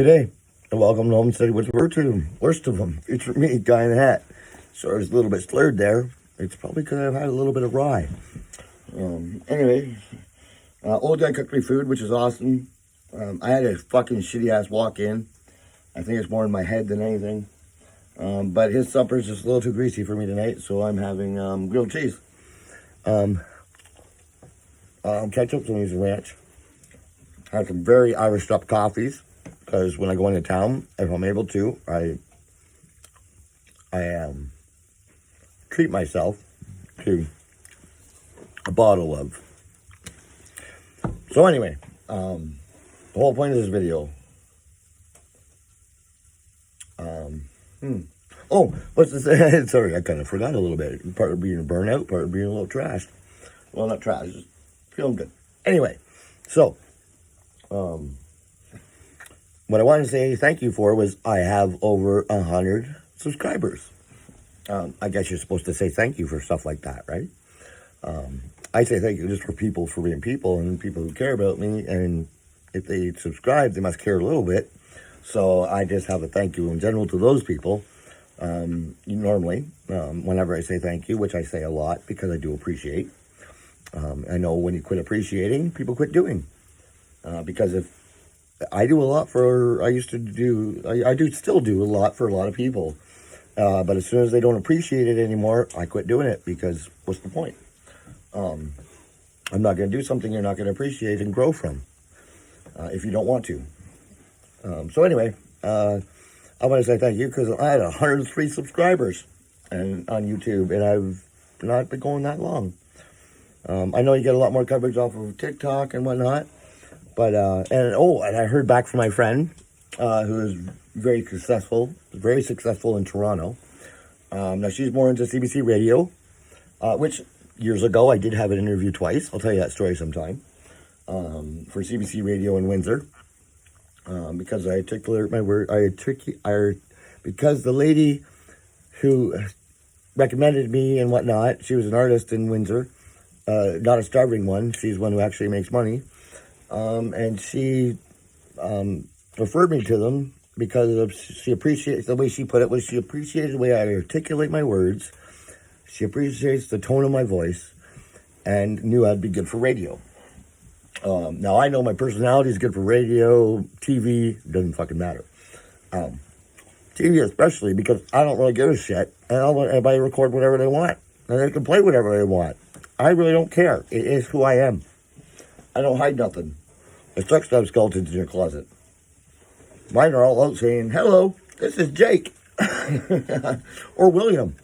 G'day, and welcome to Homestead with Virtue. Worst of them, feature me, Guy in the Hat. Sorry, it's a little bit slurred there. It's probably because I've had a little bit of rye. Anyway, old guy cooked me food, which is awesome. I had a fucking shitty ass walk in. I think it's more in my head than anything. But his supper's just a little too greasy for me tonight, so I'm having grilled cheese. Ketchup, I'm using ranch. I have some very Irish up coffees. Because when I go into town, if I'm able to, I treat myself to a bottle of. So anyway, the whole point of this video. Oh, what's this? Sorry, I kind of forgot a little bit. Part of being a burnout, part of being a little trashed. Well, not trashed, just feeling good. Anyway, so, what I wanted to say thank you for was I have over 100 subscribers. I guess you're supposed to say thank you for stuff like that, right? I say thank you just for people for being people and people who care about me. And if they subscribe, they must care a little bit. So I just have a thank you in general to those people. Normally, whenever I say thank you, which I say a lot because I do appreciate. I know when you quit appreciating, people quit doing. Because if I do a lot for, I do still do a lot for a lot of people. But as soon as they don't appreciate it anymore, I quit doing it because what's the point? I'm not going to do something you're not going to appreciate and grow from if you don't want to. So anyway, I want to say thank you because I had 103 subscribers on YouTube and I've not been going that long. I know you get a lot more coverage off of TikTok and whatnot. But, and I heard back from my friend, who is very successful in Toronto. Now she's more into CBC radio, which years ago I did have an interview twice. I'll tell you that story sometime, for CBC radio in Windsor. Because because the lady who recommended me and whatnot, she was an artist in Windsor, not a starving one. She's one who actually makes money. And she referred me to them because she appreciates the way she put it was she appreciated the way I articulate my words. She appreciates the tone of my voice and knew I'd be good for radio. Now I know my personality is good for radio, TV, doesn't fucking matter. TV especially because I don't really give a shit and I'll let everybody record whatever they want and they can play whatever they want. I really don't care. It is who I am. I don't hide nothing. It sucks to have skeletons in your closet. Mine are all out saying, hello, this is Jake. Or William.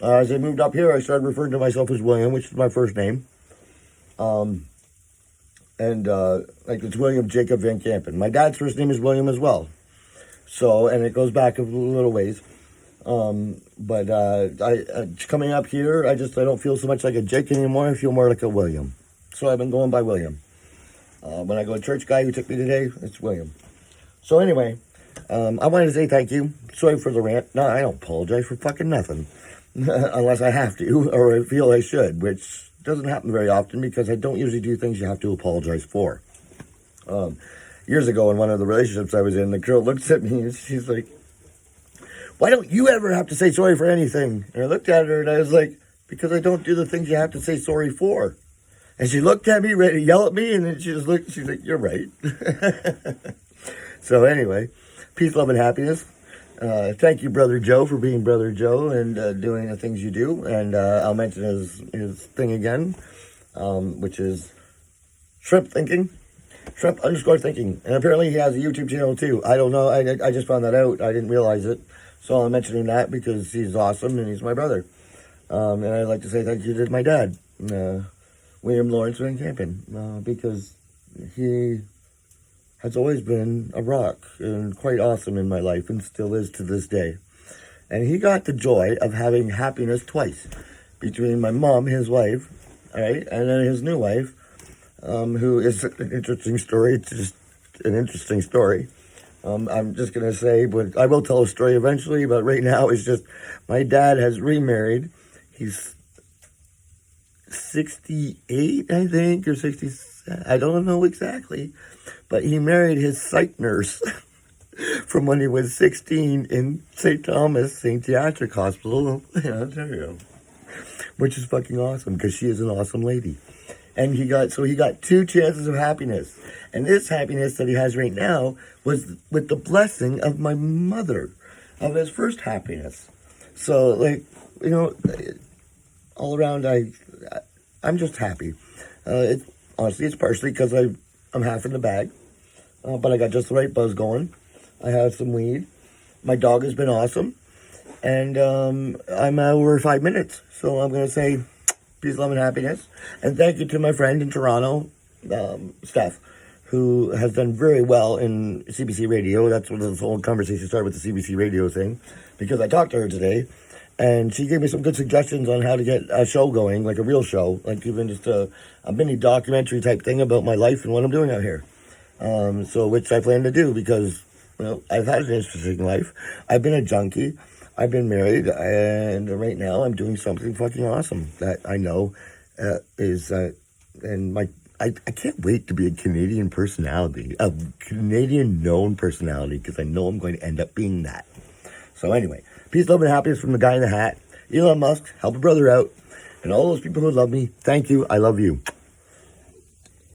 As I moved up here, I started referring to myself as William, which is my first name. Like it's William Jacob Van Campen. My dad's first name is William as well. So, and it goes back a little ways. But coming up here, I don't feel so much like a Jake anymore. I feel more like a William. So I've been going by William. When I go to church guy who took me today, it's William. So anyway, I wanted to say thank you. Sorry for the rant. No, I don't apologize for fucking nothing. Unless I have to, or I feel I should, which doesn't happen very often because I don't usually do things you have to apologize for. Years ago in one of the relationships I was in, the girl looks at me and she's like, why don't you ever have to say sorry for anything? And I looked at her and I was like, because I don't do the things you have to say sorry for. And she looked at me, ready to yell at me, and then she's like, you're right. So anyway, peace, love, and happiness. Thank you, Brother Joe, for being Brother Joe and doing the things you do. And I'll mention his thing again, which is Shrimp Thinking. Shrimp_thinking. And apparently he has a YouTube channel too. I don't know. I just found that out. I didn't realize it. So I'm mentioning that because he's awesome and he's my brother. And I'd like to say thank you to my dad. William Lawrence Van Campen, because he has always been a rock and quite awesome in my life and still is to this day. And he got the joy of having happiness twice between my mom, his wife, all right, and then his new wife, who is an interesting story. It's just an interesting story. I'm just going to say, but I will tell a story eventually, but right now it's just my dad has remarried. He's 68, I think, or 60, I don't know exactly, but he married his psych nurse. from when he was 16 in St. Thomas St. Theatric Hospital in Ontario, which is fucking awesome because she is an awesome lady. And he got 2 chances of happiness. And this happiness that he has right now was with the blessing of my mother, of his first happiness. So, like, you know, all around, I'm just happy. Honestly, it's partially because I'm half in the bag, but I got just the right buzz going. I have some weed. My dog has been awesome. And I'm over 5 minutes. So I'm going to say peace, love, and happiness. And thank you to my friend in Toronto, Steph, who has done very well in CBC Radio. That's when this whole conversation started with the CBC Radio thing, because I talked to her today, and she gave me some good suggestions on how to get a show going, like a real show, like even just a mini documentary type thing about my life and what I'm doing out here. So which I plan to do because, you know, I've had an interesting life. I've been a junkie. I've been married, and right now I'm doing something fucking awesome that I know I can't wait to be a Canadian personality, a Canadian known personality, because I know I'm going to end up being that. So anyway, peace, love, and happiness from the guy in the hat. Elon Musk, help a brother out, and all those people who love me, thank you, I love you.